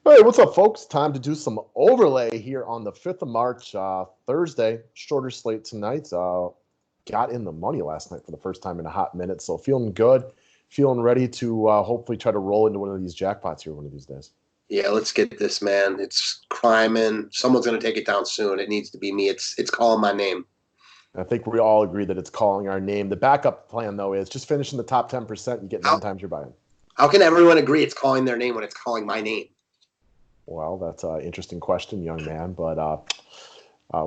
Hey, what's up, folks? Time to do some overlay here on the 5th of March, Thursday. Shorter slate tonight. Got in the money last night for the first time in a hot minute, so feeling good. Feeling ready to hopefully try to roll into one of these jackpots here one of these days. Yeah, let's get this, man. It's climbing. Someone's gonna take it down soon. It needs to be me. It's calling my name. I think we all agree that it's calling our name. The backup plan, though, is just finish in the top 10%. You get nine How times your buy-in. how can everyone agree it's calling their name when it's calling my name? Well, that's an interesting question, young man, but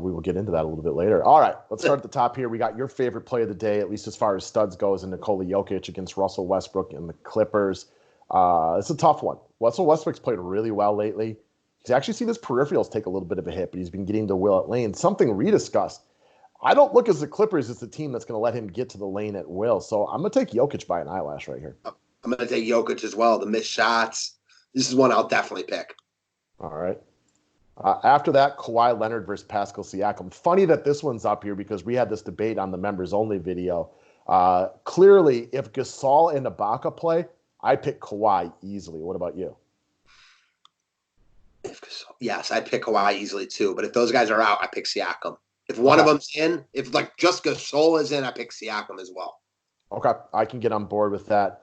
we will get into that a little bit later. All right, let's start at the top here. We got your favorite play of the day, at least as far as studs goes, in Nikola Jokic against Russell Westbrook and the Clippers. It's a tough one. Russell Westbrook's played really well lately. He's actually seen his peripherals take a little bit of a hit, but he's been getting to will at lane. Something we discussed. I don't look as the Clippers as the team that's going to let him get to the lane at will. So I'm going to take Jokic by an eyelash right here. I'm gonna take Jokic as well. The missed shots. This is one I'll definitely pick. All right. After that, Kawhi Leonard versus Pascal Siakam. Funny that this one's up here because we had this debate on the members only video. Clearly, if Gasol and Ibaka play, I pick Kawhi easily. What about you? Yes, I pick Kawhi easily too. But if those guys are out, I pick Siakam. If one of Okay. them's in, if like just Gasol is in, I pick Siakam as well. Okay. I can get on board with that.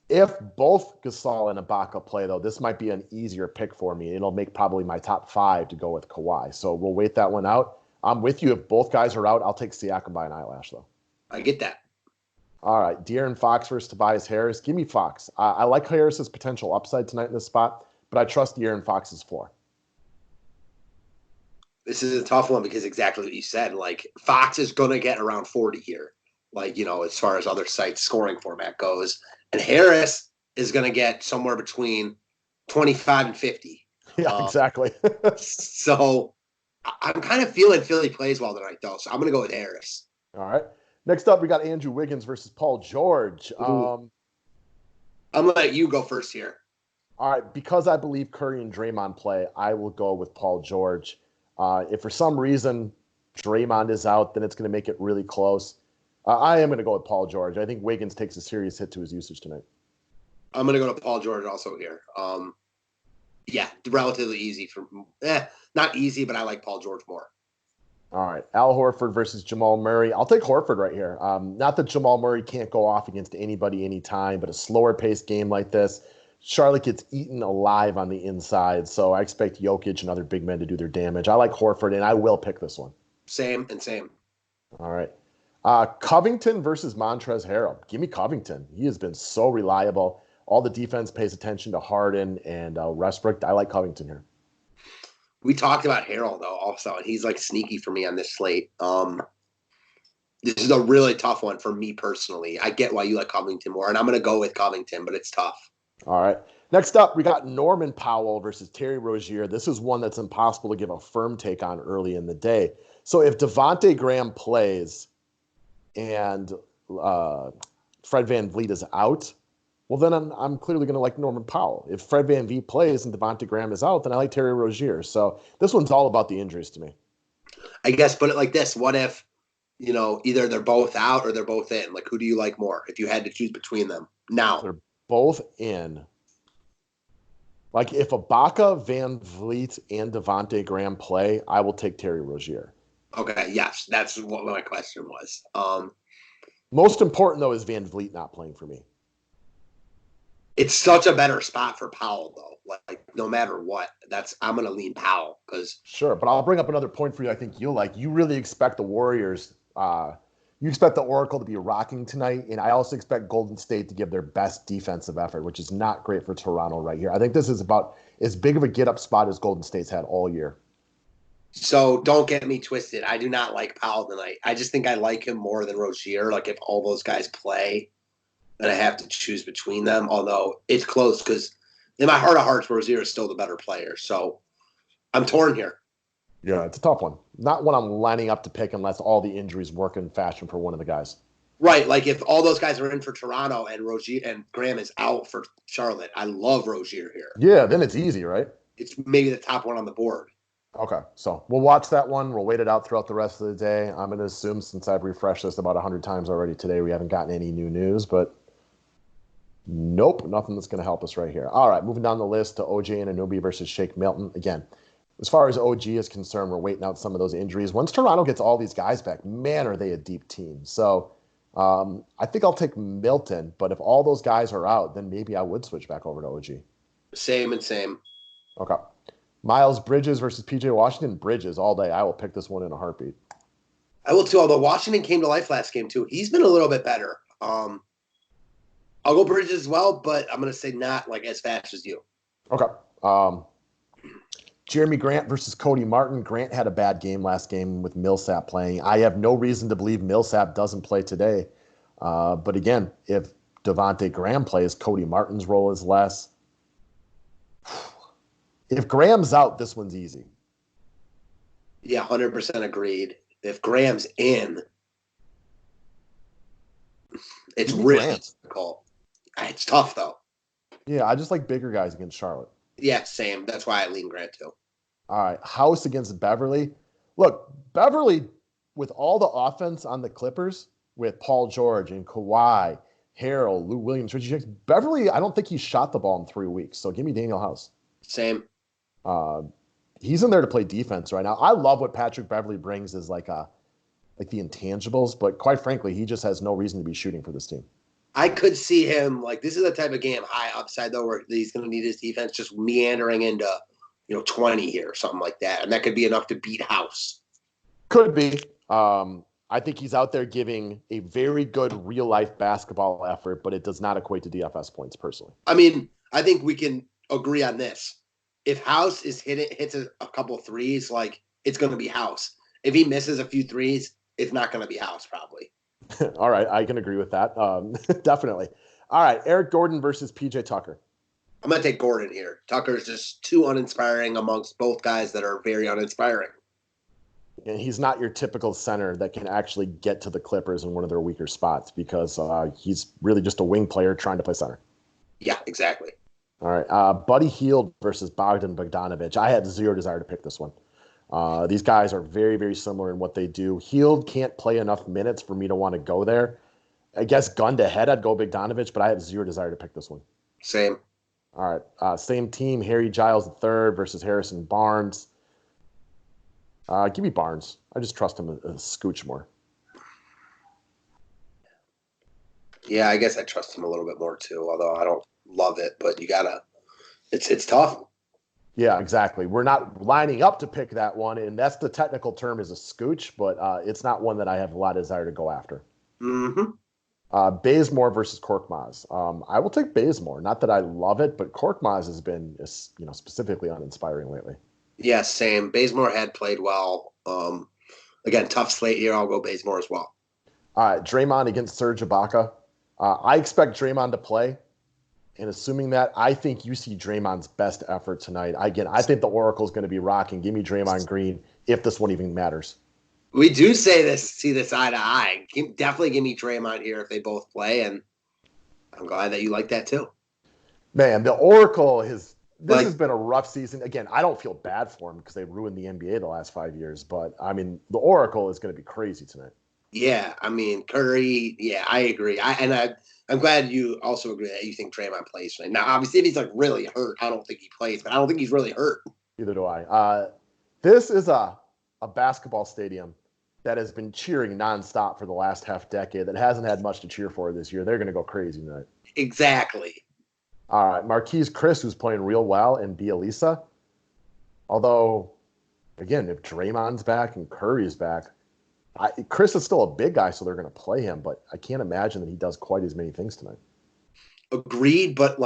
If both Gasol and Ibaka play, though, this might be an easier pick for me. It'll make probably my top five to go with Kawhi. So we'll wait that one out. I'm with you. If both guys are out, I'll take Siakam by an eyelash, though. I get that. All right. De'Aaron Fox versus Tobias Harris. Give me Fox. I like Harris's potential upside tonight in this spot, but I trust De'Aaron Fox's floor. This is a tough one because exactly what you said. Like Fox is gonna get around 40 here. Like, as far as other sites scoring format goes. And Harris is gonna get somewhere between 25 and 50. Yeah, Um, exactly. so I'm kind of feeling Philly plays well tonight though. So I'm gonna go with Harris. All right. Next up, we got Andrew Wiggins versus Paul George. Ooh, I'm gonna let you go first here. All right. Because I believe Curry and Draymond play, I will go with Paul George. If for some reason Draymond is out, then it's going to make it really close. I am going to go with Paul George. I think Wiggins takes a serious hit to his usage tonight. I'm gonna go to Paul George also here. Yeah, relatively easy for not easy, but I like Paul George more. All right. Al Horford versus Jamal Murray. I'll take Horford right here. Not that Jamal Murray can't go off against anybody anytime, but a slower paced game like this, Charlotte gets eaten alive on the inside. So I expect Jokic and other big men to do their damage. I like Horford, and I will pick this one. Same and same. All right. Covington versus Montrezl Harrell. Give me Covington. He has been so reliable. All the defense pays attention to Harden and Westbrook. I like Covington here. We talked about Harold though also, and he's like sneaky for me on this slate. This is a really tough one for me personally. I get why you like Covington more, and I'm going to go with Covington, but it's tough. All right. Next up, we got Norman Powell versus Terry Rozier. This is one that's impossible to give a firm take on early in the day. So if Devontae Graham plays and Fred VanVleet is out, well, then I'm clearly going to like Norman Powell. If Fred VanVleet plays and Devontae Graham is out, then I like Terry Rozier. So this one's all about the injuries to me. I guess put it like this. What if, either they're both out or they're both in? Like, who do you like more if you had to choose between them now? They're both in. Like if Ibaka, Van Vliet, and Devontae Graham play, I will take Terry Rozier. Okay, yes, that's what my question was. Most important, though, is Van Vliet not playing for me. It's such a better spot for Powell, though. Like, no matter what, I'm going to lean Powell because Sure, but I'll bring up another point for you I think you'll like. You really expect the Warriors, you expect the Oracle to be rocking tonight, and I also expect Golden State to give their best defensive effort, which is not great for Toronto right here. I think this is about as big of a get-up spot as Golden State's had all year. So don't get me twisted. I do not like Powell tonight. I just think I like him more than Rozier. Like if all those guys play, then I have to choose between them. Although it's close because in my heart of hearts, Rozier is still the better player. So I'm torn here. Yeah, it's a tough one. Not one I'm lining up to pick unless all the injuries work in fashion for one of the guys. Right. Like if all those guys are in for Toronto and Rozier and Graham is out for Charlotte, I love Rozier here. Yeah, then it's easy, right? It's maybe the top one on the board. Okay, so we'll watch that one. We'll wait it out throughout the rest of the day. I'm going to assume since I've refreshed this about 100 times already today, we haven't gotten any new news, but Nope, nothing that's going to help us right here. All right, moving down the list to OJ Anunoby versus Shake Milton. Again, as far as OG is concerned, we're waiting out some of those injuries. Once Toronto gets all these guys back, man, are they a deep team. So I think I'll take Milton, but if all those guys are out, then maybe I would switch back over to OG. Same and same. Okay. Miles Bridges versus PJ Washington. Bridges all day. I will pick this one in a heartbeat. I will too, although Washington came to life last game too. He's been a little bit better. I'll go Bridges as well, but I'm going to say not like as fast as you. Okay. Jeremy Grant versus Cody Martin. Grant had a bad game last game with Millsap playing. I have no reason to believe Millsap doesn't play today. But again, if Devontae Graham plays, Cody Martin's role is less. If Graham's out, this one's easy. Yeah, 100% agreed. If Graham's in, it's really difficult. It's tough, though. Yeah, I just like bigger guys against Charlotte. Yeah, same. That's why I lean Grant, too. All right, House against Beverly. Look, Beverly, with all the offense on the Clippers, with Paul George and Kawhi, Harrell, Lou Williams, Richie Jackson, Beverly, I don't think he shot the ball in 3 weeks. So give me Daniel House. Same. He's in there to play defense right now. I love what Patrick Beverly brings as like the intangibles, but quite frankly, he just has no reason to be shooting for this team. I could see him this is the type of game high upside though, where he's going to need his defense just meandering into 20 here or something like that, and that could be enough to beat House. Could be. I think he's out there giving a very good real life basketball effort, but it does not equate to DFS points personally. I mean, I think we can agree on this. If House hits a couple threes, it's going to be House. If he misses a few threes, it's not going to be House probably. All right, I can agree with that. Definitely. All right, Eric Gordon versus PJ Tucker. I'm going to take Gordon here. Tucker's just too uninspiring amongst both guys that are very uninspiring. And he's not your typical center that can actually get to the Clippers in one of their weaker spots because he's really just a wing player trying to play center. Yeah, exactly. All right, Buddy Hield versus Bogdan Bogdanovic. I had zero desire to pick this one. These guys are very, very similar in what they do. Hield can't play enough minutes for me to want to go there. I guess gun to head, I'd go Bogdanovic, but I have zero desire to pick this one. Same. All right, same team, Harry Giles III versus Harrison Barnes. Give me Barnes. I just trust him a scooch more. Yeah, I guess I trust him a little bit more too, although I don't love it, but you gotta it's tough. Yeah, exactly. We're not lining up to pick that one, and that's the technical term is a scooch, but it's not one that I have a lot of desire to go after. Mm-hmm. Bazemore versus Korkmaz. I will take Bazemore. Not that I love it, but Korkmaz has been specifically uninspiring lately. Yeah, same. Bazemore had played well. Again, tough slate here. I'll go Bazemore as well. All right, Draymond against Serge Ibaka. I expect Draymond to play. And assuming that, I think you see Draymond's best effort tonight. Again, I think the Oracle's going to be rocking. Give me Draymond Green if this one even matters. We do see this eye to eye. Definitely give me Draymond here if they both play, and I'm glad that you like that too. Man, the Oracle has been a rough season. Again, I don't feel bad for them because they ruined the NBA the last 5 years. But, I mean, the Oracle is going to be crazy tonight. Yeah, I mean, Curry, yeah, I agree. I'm glad you also agree that you think Draymond plays tonight. Now, obviously, if he's really hurt, I don't think he plays, but I don't think he's really hurt. Neither do I. This is a basketball stadium that has been cheering nonstop for the last half decade that hasn't had much to cheer for this year. They're going to go crazy tonight. Exactly. All right, Marquise Chris, who's playing real well, and Bielisa. Although, again, if Draymond's back and Curry's back, Chris is still a big guy, so they're going to play him, but I can't imagine that he does quite as many things tonight. Agreed, but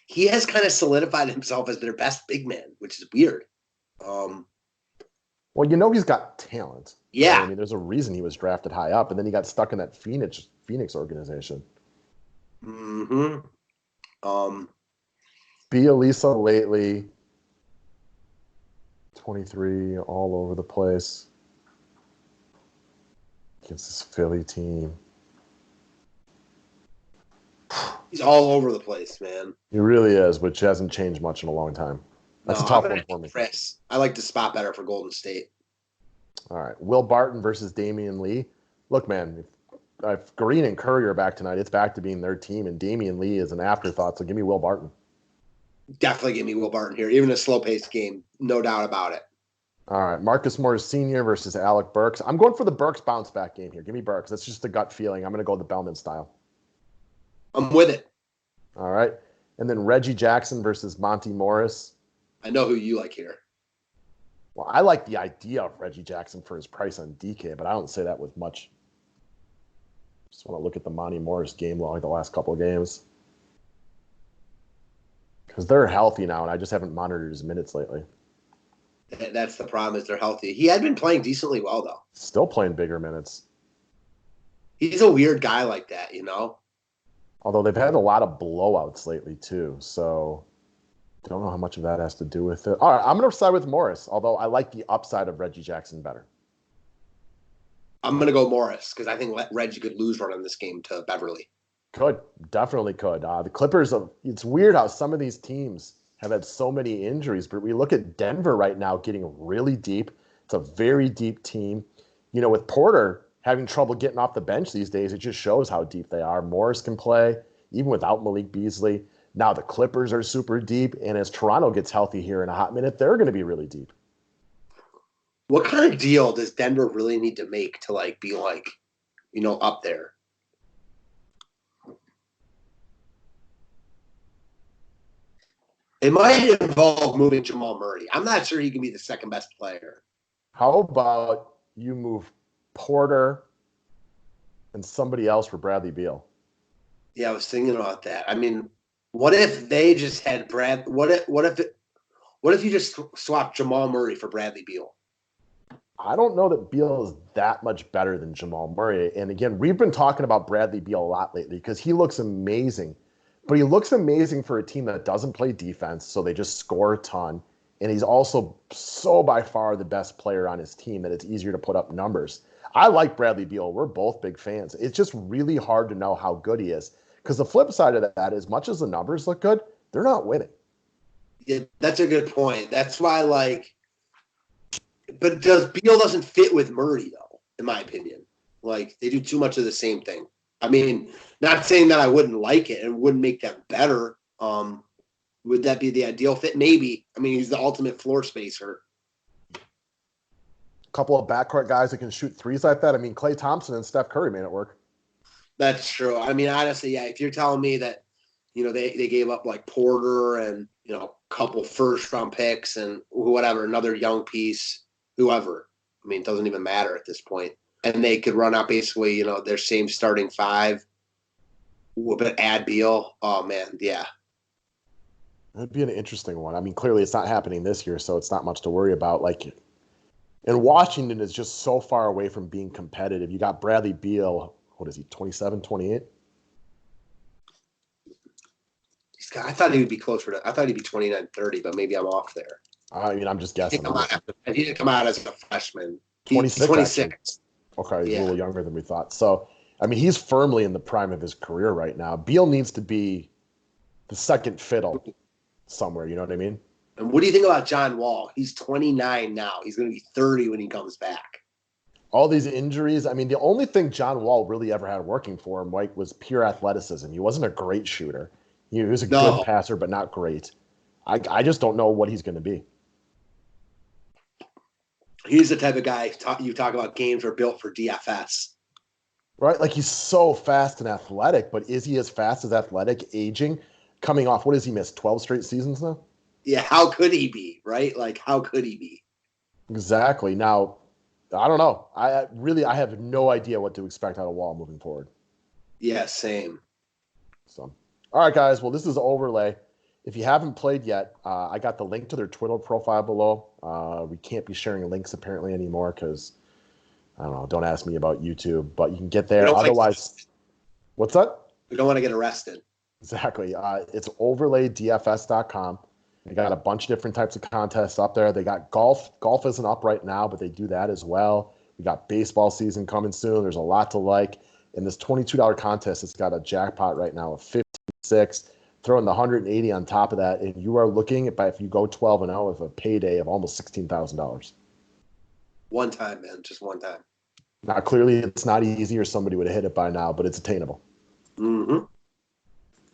he has kind of solidified himself as their best big man, which is weird. Well, he's got talent. Yeah. I mean, there's a reason he was drafted high up, and then he got stuck in that Phoenix organization. Mm-hmm. Bielisa lately, 23, all over the place. Against this Philly team. He's all over the place, man. He really is, which hasn't changed much in a long time. That's a tough one for me. Chris. I like the spot better for Golden State. All right. Will Barton versus Damian Lee. Look, man, if Green and Curry are back tonight, it's back to being their team, and Damian Lee is an afterthought. So give me Will Barton. Definitely give me Will Barton here. Even a slow-paced game, no doubt about it. All right, Marcus Morris Sr. versus Alec Burks. I'm going for the Burks bounce back game here. Give me Burks. That's just a gut feeling. I'm going to go the Bellman style. I'm with it. All right. And then Reggie Jackson versus Monty Morris. I know who you like here. Well, I like the idea of Reggie Jackson for his price on DK, but I don't say that with much. Just want to look at the Monty Morris game log the last couple of games. Because they're healthy now, and I just haven't monitored his minutes lately. That's the problem, is they're healthy. He had been playing decently well, though. Still playing bigger minutes. He's a weird guy like that, you know? Although they've had a lot of blowouts lately, too. So I don't know how much of that has to do with it. All right, I'm going to side with Morris, although I like the upside of Reggie Jackson better. I'm going to go Morris because I think Reggie could lose run in this game to Beverly. Could. Definitely could. The Clippers, it's weird how some of these teams have had so many injuries, but we look at Denver right now getting really deep. It's a very deep team. You know, with Porter having trouble getting off the bench these days, it just shows how deep they are. Morris can play, even without Malik Beasley. Now the Clippers are super deep, and as Toronto gets healthy here in a hot minute, they're going to be really deep. What kind of deal does Denver really need to make to, like, be, like, you know, up there? It might involve moving Jamal Murray. I'm not sure he can be the second best player. How about you move Porter and somebody else for Bradley Beal? Yeah, I was thinking about that. I mean, what if they just had What if you just swapped Jamal Murray for Bradley Beal? I don't know that Beal is that much better than Jamal Murray. And again, we've been talking about Bradley Beal a lot lately because he looks amazing. But he looks amazing for a team that doesn't play defense, so they just score a ton. And he's also so by far the best player on his team that it's easier to put up numbers. I like Bradley Beal. We're both big fans. It's just really hard to know how good he is. Because the flip side of that, as much as the numbers look good, they're not winning. Yeah, that's a good point. That's why, like, but Beal doesn't fit with Murray, though, in my opinion. Like, they do too much of the same thing. I mean, not saying that I wouldn't like it and wouldn't make them better. Would that be the ideal fit? Maybe. I mean, he's the ultimate floor spacer. A couple of backcourt guys that can shoot threes like that. I mean, Klay Thompson and Steph Curry made it work. That's true. I mean, honestly, yeah, if you're telling me that, you know, they gave up like Porter and, you know, a couple first-round picks and whatever, another young piece, whoever. I mean, it doesn't even matter at this point. And they could run out basically, you know, their same starting five, but add Beal. Oh, man, yeah. That'd be an interesting one. I mean, clearly it's not happening this year, so it's not much to worry about. Like, and Washington is just so far away from being competitive. You got Bradley Beal, what is he, 27, 28? I thought he would be closer to – I thought he'd be 29, 30, but maybe I'm off there. I mean, I'm just guessing. He didn't come out as a freshman. 26. 26. Okay, he's a little younger than we thought. So, I mean, he's firmly in the prime of his career right now. Beal needs to be the second fiddle somewhere, you know what I mean? And what do you think about John Wall? He's 29 now. He's going to be 30 when he comes back. All these injuries. I mean, the only thing John Wall really ever had working for him, Mike, was pure athleticism. He wasn't a great shooter. He was a good passer, but not great. I just don't know what he's going to be. He's the type of guy you talk about games are built for DFS. Right? Like, he's so fast and athletic, but is he as fast as athletic aging? Coming off, what has he missed, 12 straight seasons now? Yeah, how could he be, right? Like, how could he be? Exactly. Now, I don't know. I have no idea what to expect out of Wall moving forward. Yeah, same. So, all right, guys. Well, this is Overlay. If you haven't played yet, I got the link to their Twitter profile below. We can't be sharing links apparently anymore because, I don't know, don't ask me about YouTube, but you can get there. Otherwise, what's that? We don't want to get arrested. Exactly. It's overlaydfs.com. They got a bunch of different types of contests up there. They got golf. Golf isn't up right now, but they do that as well. We got baseball season coming soon. There's a lot to like. In this $22 contest, it's got a jackpot right now of 56. Throwing the 180 on top of that, and you are looking at, if you go 12-0, with a payday of almost $16,000. One time, man, just one time. Now, clearly, it's not easy, or somebody would have hit it by now, but it's attainable. Mm-hmm.